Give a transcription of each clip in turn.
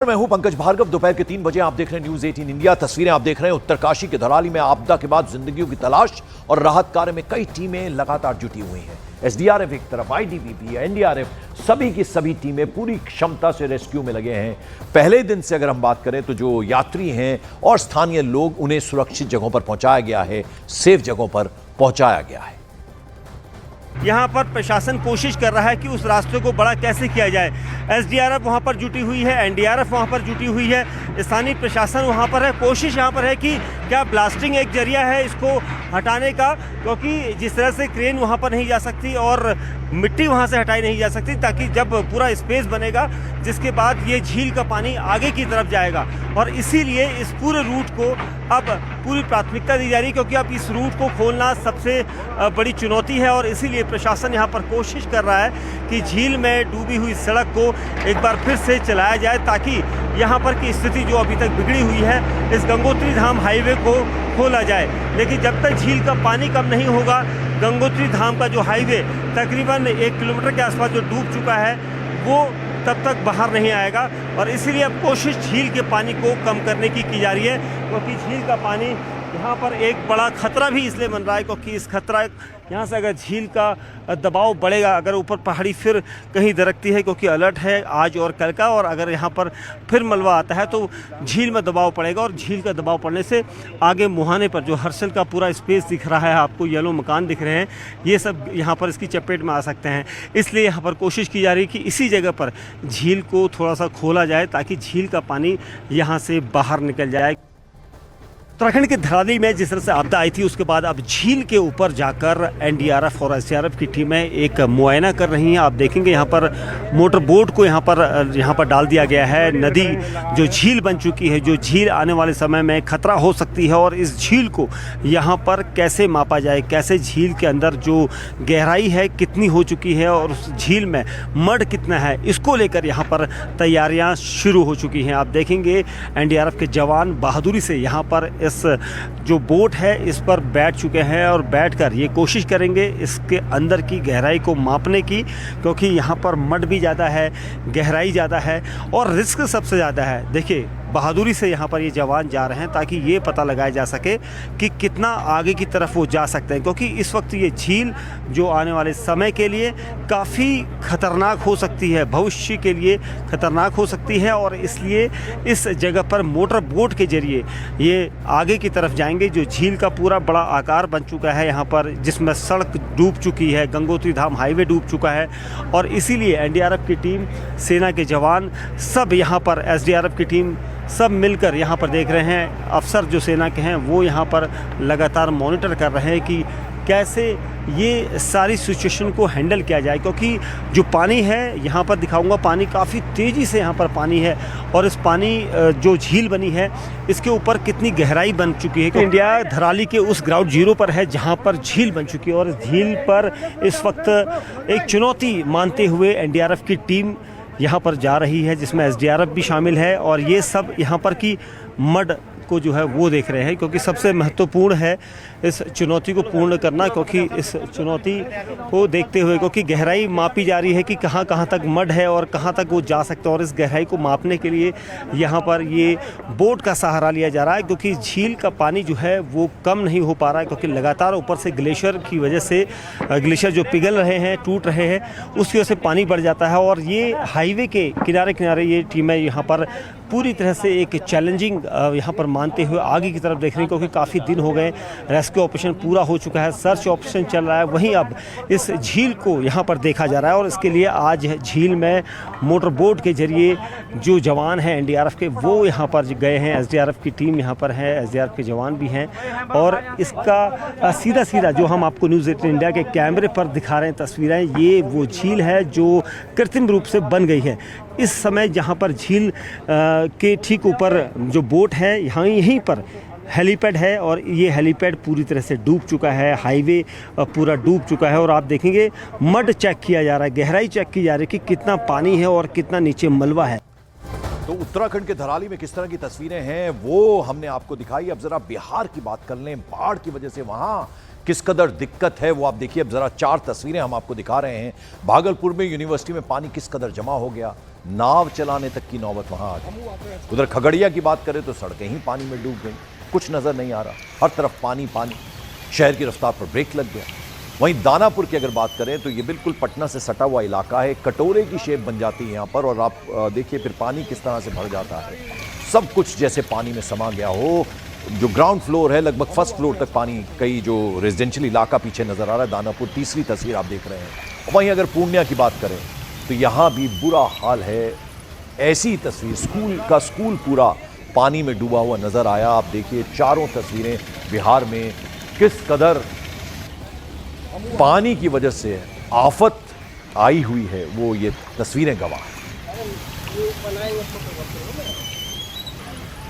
मैं हूं पंकज भार्गव। दोपहर के 3 बजे आप देख रहे हैं न्यूज 18 इंडिया। तस्वीरें आप देख रहे हैं उत्तरकाशी के धराली में आपदा के बाद जिंदगियों की तलाश और राहत कार्य में कई टीमें लगातार जुटी हुई हैं। एसडीआरएफ एक तरफ, आईटीबीपी, एनडीआरएफ, सभी की सभी टीमें पूरी क्षमता से रेस्क्यू में लगे हैं। पहले दिन से अगर हम बात करें तो जो यात्री हैं और स्थानीय लोग, उन्हें सुरक्षित जगहों पर पहुंचाया गया है, सेफ जगहों पर पहुंचाया गया है। यहाँ पर प्रशासन कोशिश कर रहा है कि उस रास्ते को बड़ा कैसे किया जाए। एसडीआरएफ वहाँ पर जुटी हुई है, एनडीआरएफ वहाँ पर जुटी हुई है, स्थानीय प्रशासन वहाँ पर है। कोशिश यहाँ पर है कि क्या ब्लास्टिंग एक जरिया है इसको हटाने का, क्योंकि जिस तरह से क्रेन वहाँ पर नहीं जा सकती और मिट्टी वहाँ से हटाई नहीं जा सकती, ताकि जब पूरा स्पेस बनेगा जिसके बाद ये झील का पानी आगे की तरफ जाएगा। और इसीलिए इस पूरे रूट को अब पूरी प्राथमिकता दी जा रही है, क्योंकि अब इस रूट को खोलना सबसे बड़ी चुनौती है। और इसीलिए प्रशासन यहाँ पर कोशिश कर रहा है कि झील में डूबी हुई सड़क को एक बार फिर से चलाया जाए, ताकि यहाँ पर की स्थिति जो अभी तक बिगड़ी हुई है, इस गंगोत्री धाम हाईवे को खोला जाए। लेकिन जब तक झील का पानी कम नहीं होगा, गंगोत्री धाम का जो हाईवे तकरीबन 1 किलोमीटर के आसपास जो डूब चुका है, वो तब तक बाहर नहीं आएगा। और इसीलिए अब कोशिश झील के पानी को कम करने की जा रही है, क्योंकि झील का पानी यहाँ पर एक बड़ा खतरा भी इसलिए बन रहा है, क्योंकि इस खतरा यहाँ से अगर झील का दबाव बढ़ेगा, अगर ऊपर पहाड़ी फिर कहीं दरकती है, क्योंकि अलर्ट है आज और कल का, और अगर यहाँ पर फिर मलबा आता है तो झील में दबाव पड़ेगा। और झील का दबाव पड़ने से आगे मुहाने पर जो हर्षल का पूरा स्पेस दिख रहा है, आपको येलो मकान दिख रहे हैं, ये सब यहाँ पर इसकी चपेट में आ सकते हैं। इसलिए यहाँ पर कोशिश की जा रही है कि इसी जगह पर झील को थोड़ा सा खोला जाए, ताकि झील का पानी यहाँ से बाहर निकल जाए। उत्तराखंड के धराली में जिस तरह से आपदा आई थी, उसके बाद अब झील के ऊपर जाकर एनडीआरएफ और एसडीआरएफ की टीमें एक मुआयना कर रही हैं। आप देखेंगे यहाँ पर मोटर बोट को यहाँ पर डाल दिया गया है। नदी जो झील बन चुकी है, जो झील आने वाले समय में खतरा हो सकती है, और इस झील को यहाँ पर कैसे मापा जाए, कैसे झील के अंदर जो गहराई है कितनी हो चुकी है और उस झील में मड कितना है, इसको लेकर यहाँ पर तैयारियाँ शुरू हो चुकी हैं। आप देखेंगे एनडीआरएफ के जवान बहादुरी से यहाँ पर इस जो बोट है इस पर बैठ चुके हैं और बैठकर ये कोशिश करेंगे इसके अंदर की गहराई को मापने की, क्योंकि यहाँ पर मड भी ज़्यादा है, गहराई ज़्यादा है और रिस्क सबसे ज़्यादा है। देखिए बहादुरी से यहाँ पर ये जवान जा रहे हैं, ताकि ये पता लगाया जा सके कि कितना आगे की तरफ वो जा सकते हैं, क्योंकि इस वक्त ये झील जो आने वाले समय के लिए काफ़ी ख़तरनाक हो सकती है, भविष्य के लिए ख़तरनाक हो सकती है। और इसलिए इस जगह पर मोटर बोट के ज़रिए ये आगे की तरफ जाएंगे। जो झील का पूरा बड़ा आकार बन चुका है यहाँ पर, जिसमें सड़क डूब चुकी है, गंगोत्री धाम हाईवे डूब चुका है, और इसीलिए एनडीआरएफ की टीम, सेना के जवान, सब यहाँ पर, एसडीआरएफ की टीम सब मिलकर यहाँ पर देख रहे हैं। अफसर जो सेना के हैं वो यहाँ पर लगातार मॉनिटर कर रहे हैं कि कैसे ये सारी सिचुएशन को हैंडल किया जाए, क्योंकि जो पानी है यहाँ पर दिखाऊंगा, पानी काफ़ी तेज़ी से यहाँ पर पानी है, और इस पानी जो झील बनी है इसके ऊपर कितनी गहराई बन चुकी है। इंडिया धराली के उस ग्राउंड जीरो पर है जहाँ पर झील बन चुकी है, और झील पर इस वक्त एक चुनौती मानते हुए एनडीआरएफ की टीम यहाँ पर जा रही है, जिसमें एसडीआरएफ भी शामिल है। और ये सब यहाँ पर की मड को जो है वो देख रहे हैं, क्योंकि सबसे महत्वपूर्ण है इस चुनौती को पूर्ण करना, क्योंकि इस चुनौती को देखते हुए, क्योंकि गहराई मापी जा रही है कि कहाँ कहाँ तक मड है और कहाँ तक वो जा सकता है। और इस गहराई को मापने के लिए यहाँ पर ये बोट का सहारा लिया जा रहा है, क्योंकि झील का पानी जो है वो कम नहीं हो पा रहा है, क्योंकि लगातार ऊपर से ग्लेशियर की वजह से, ग्लेशियर जो पिघल रहे हैं, टूट रहे हैं, उसकी वजह से पानी बढ़ जाता है। और ये हाईवे के किनारे किनारे ये टीमें यहाँ पर पूरी तरह से एक चैलेंजिंग यहाँ पर मानते हुए आगे की तरफ देख रहे हैं, क्योंकि काफ़ी दिन हो गए, रेस्क्यू ऑपरेशन पूरा हो चुका है, सर्च ऑपरेशन चल रहा है। वहीं अब इस झील को यहाँ पर देखा जा रहा है, और इसके लिए आज झील में मोटर बोट के जरिए जो जवान हैं एनडीआरएफ के, वो यहाँ पर गए हैं। एसडीआरएफ की टीम यहाँ पर है, एसडीआरएफ के जवान भी हैं। और इसका सीधा सीधा जो हम आपको न्यूज़ 18 इंडिया के कैमरे पर दिखा रहे हैं तस्वीरें, ये वो झील है जो कृत्रिम रूप से बन गई है। इस समय जहाँ पर झील के ठीक ऊपर जो बोट है, यहीं पर हेलीपैड है, और ये हेलीपैड पूरी तरह से डूब चुका है, हाईवे पूरा डूब चुका है। और आप देखेंगे मड चेक किया जा रहा है, गहराई चेक की जा रही है कि कितना पानी है और कितना नीचे मलबा है। तो उत्तराखंड के धराली में किस तरह की तस्वीरें हैं वो हमने आपको दिखाई। अब जरा बिहार की बात कर लें, बाढ़ की वजह से वहां किस कदर दिक्कत है वो आप देखिए। अब जरा 4 तस्वीरें हम आपको दिखा रहे हैं। भागलपुर में यूनिवर्सिटी में पानी किस कदर जमा हो गया, नाव चलाने तक की नौबत वहां आ गई। उधर खगड़िया की बात करें तो सड़कें ही पानी में डूब गई, कुछ नजर नहीं आ रहा, हर तरफ पानी पानी, शहर की रफ्तार पर ब्रेक लग गया। वहीं दानापुर की अगर बात करें तो ये बिल्कुल पटना से सटा हुआ इलाका है, कटोरे की शेप बन जाती है यहाँ पर, और आप देखिए फिर पानी किस तरह से भर जाता है, सब कुछ जैसे पानी में समा गया हो। जो ग्राउंड फ्लोर है लगभग फर्स्ट फ्लोर तक पानी, कई जो रेजिडेंशियल इलाका पीछे नजर आ रहा है, दानापुर तीसरी तस्वीर आप देख रहे हैं। वहीं अगर पूर्णिया की बात करें तो यहां भी बुरा हाल है, ऐसी तस्वीर, स्कूल पूरा पानी में डूबा हुआ नजर आया। आप देखिए चारों तस्वीरें बिहार में किस कदर पानी की वजह से आफत आई हुई है, वो ये तस्वीरें गवाह हैं।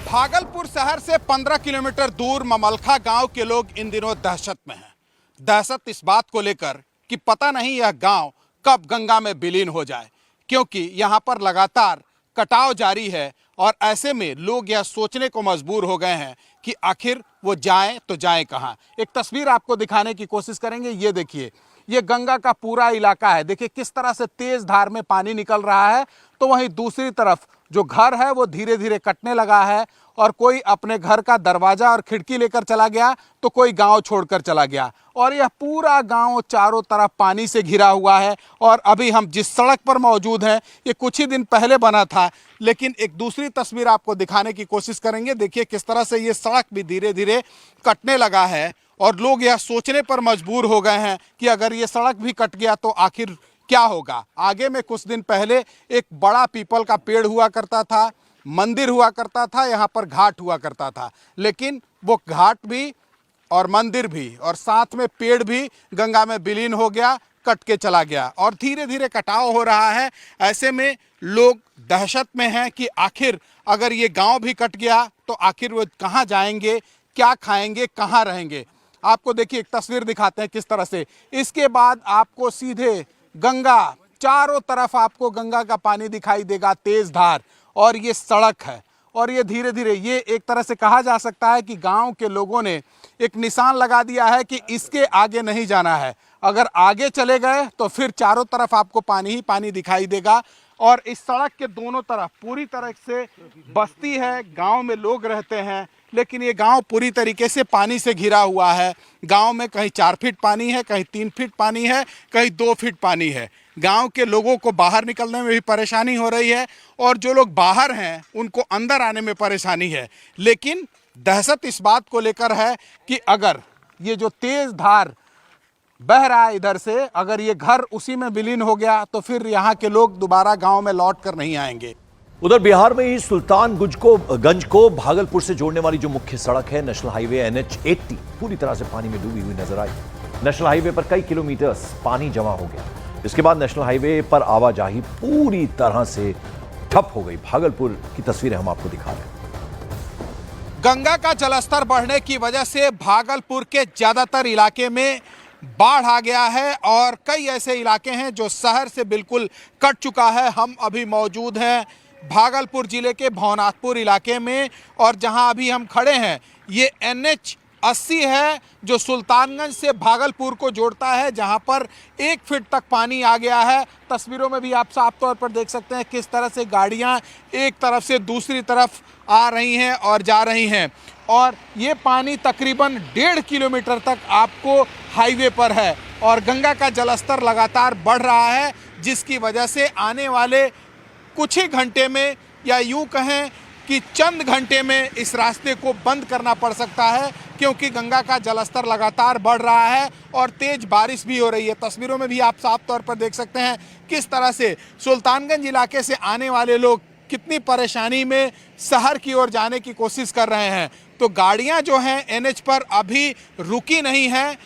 भागलपुर शहर से 15 किलोमीटर दूर ममलखा गांव के लोग इन दिनों दहशत में हैं। दहशत इस बात को लेकर कि पता नहीं यह गांव कब गंगा में विलीन हो जाए, क्योंकि यहां पर लगातार कटाव जारी है और ऐसे में लोग यह सोचने को मजबूर हो गए हैं कि आखिर वो जाएं तो जाएं कहां। एक तस्वीर आपको दिखाने की कोशिश करेंगे, ये देखिए, ये गंगा का पूरा इलाका है, देखिए किस तरह से तेज धार में पानी निकल रहा है। तो वहीं दूसरी तरफ जो घर है वो धीरे धीरे कटने लगा है, और कोई अपने घर का दरवाजा और खिड़की लेकर चला गया तो कोई गांव छोड़कर चला गया, और यह पूरा गांव चारों तरफ पानी से घिरा हुआ है। और अभी हम जिस सड़क पर मौजूद हैं ये कुछ ही दिन पहले बना था, लेकिन एक दूसरी तस्वीर आपको दिखाने की कोशिश करेंगे। देखिए किस तरह से ये सड़क भी धीरे धीरे कटने लगा है, और लोग यह सोचने पर मजबूर हो गए हैं कि अगर ये सड़क भी कट गया तो आखिर क्या होगा। आगे में कुछ दिन पहले एक बड़ा पीपल का पेड़ हुआ करता था, मंदिर हुआ करता था, यहाँ पर घाट हुआ करता था, लेकिन वो घाट भी और मंदिर भी और साथ में पेड़ भी गंगा में विलीन हो गया, कट के चला गया, और धीरे धीरे कटाव हो रहा है। ऐसे में लोग दहशत में हैं कि आखिर अगर ये गांव भी कट गया तो आखिर वो कहाँ जाएंगे, क्या खाएंगे, कहाँ रहेंगे। आपको देखिए एक तस्वीर दिखाते हैं किस तरह से, इसके बाद आपको सीधे गंगा, चारों तरफ आपको गंगा का पानी दिखाई देगा, तेज धार, और ये सड़क है, और ये धीरे धीरे, ये एक तरह से कहा जा सकता है कि गांव के लोगों ने एक निशान लगा दिया है कि इसके आगे नहीं जाना है। अगर आगे चले गए तो फिर चारों तरफ आपको पानी ही पानी दिखाई देगा, और इस सड़क के दोनों तरफ पूरी तरह से बस्ती है, गांव में लोग रहते हैं, लेकिन ये गांव पूरी तरीके से पानी से घिरा हुआ है। गांव में कहीं 4 फीट पानी है, कहीं 3 फीट पानी है, कहीं 2 फीट पानी है। गांव के लोगों को बाहर निकलने में भी परेशानी हो रही है, और जो लोग बाहर हैं उनको अंदर आने में परेशानी है। लेकिन दहशत इस बात को लेकर है कि अगर ये जो तेज धार बह रहा है इधर से, अगर ये घर उसी में विलीन हो गया तो फिर यहाँ के लोग दोबारा गांव में लौट कर नहीं आएंगे। उधर बिहार में ही सुल्तानगंज को भागलपुर से जोड़ने वाली जो मुख्य सड़क है, नेशनल हाईवे NH-80, पूरी तरह से पानी में डूबी हुई नजर आई। नेशनल हाईवे पर कई किलोमीटर पानी जमा हो गया, इसके बाद नेशनल हाईवे पर आवाजाही पूरी तरह से ठप हो गई। भागलपुर की तस्वीरें हम आपको दिखा रहे हैं। गंगा का जलस्तर बढ़ने की वजह से भागलपुर के ज्यादातर इलाके में बाढ़ आ गया है, और कई ऐसे इलाके हैं जो शहर से बिल्कुल कट चुका है। हम अभी मौजूद हैं भागलपुर जिले के भवनाथपुर इलाके में, और जहां अभी हम खड़े हैं ये NH-80 है जो सुल्तानगंज से भागलपुर को जोड़ता है, जहां पर 1 फीट तक पानी आ गया है। तस्वीरों में भी आप साफ तौर पर देख सकते हैं किस तरह से गाड़ियां एक तरफ से दूसरी तरफ आ रही हैं और जा रही हैं, और ये पानी तकरीबन 1.5 किलोमीटर तक आपको हाईवे पर है, और गंगा का जलस्तर लगातार बढ़ रहा है, जिसकी वजह से आने वाले कुछ ही घंटे में, या यूं कहें कि चंद घंटे में, इस रास्ते को बंद करना पड़ सकता है, क्योंकि गंगा का जलस्तर लगातार बढ़ रहा है और तेज बारिश भी हो रही है। तस्वीरों में भी आप साफ तौर पर देख सकते हैं किस तरह से सुल्तानगंज इलाके से आने वाले लोग कितनी परेशानी में शहर की ओर जाने की कोशिश कर रहे हैं। तो गाड़ियां जो हैं NH पर अभी रुकी नहीं हैं,